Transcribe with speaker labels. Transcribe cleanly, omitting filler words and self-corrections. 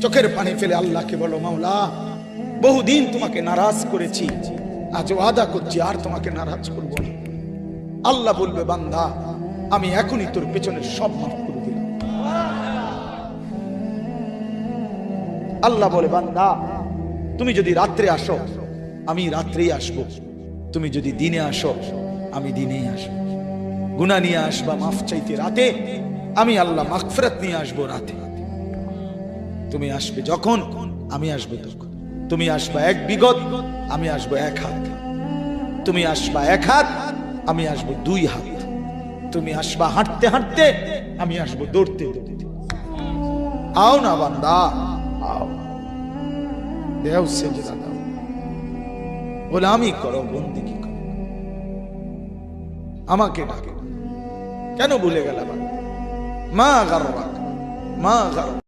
Speaker 1: চোখের পানি ফেলে আল্লাহকে বলো, মাওলা বহুদিন তোমাকে নারাজ করেছি, আজ ওয়াদা করছি আর তোমাকে নারাজ করব না। আল্লাহ বলবে, বান্দা আমি এখনই তোর পেছনের সব মাফ করে দিলাম। আল্লাহ বলে, বান্দা তুমি যদি রাত্রে আসো আমি রাত্রেই আসবো, তুমি যদি দিনে আসো আমি দিনেই আসবো। গুনাহ নিয়ে আসবা মাফ চাইতে রাতে, আমি আল্লাহ মাগফিরাত নিয়ে আসবো রাতে। তুমি আসবে যখন, আমি আসবো তখন। তুমি আসবা এক বিগত, আমি আসবো এক হাত। তুমি আসবা এক হাত, আমি আসবো দুই হাত। তুমি আসবা হাঁটতে হাঁটতে, আমি আসবো দৌড়তে দৌড়তে। আও না বান্দা, আও, দেও সেজদা দাও, গোলামি করো, বন্দেগী করো, আমাকে ডাকো। কেন ভুলে গেলা? মা গাররাক, মা গাররাক,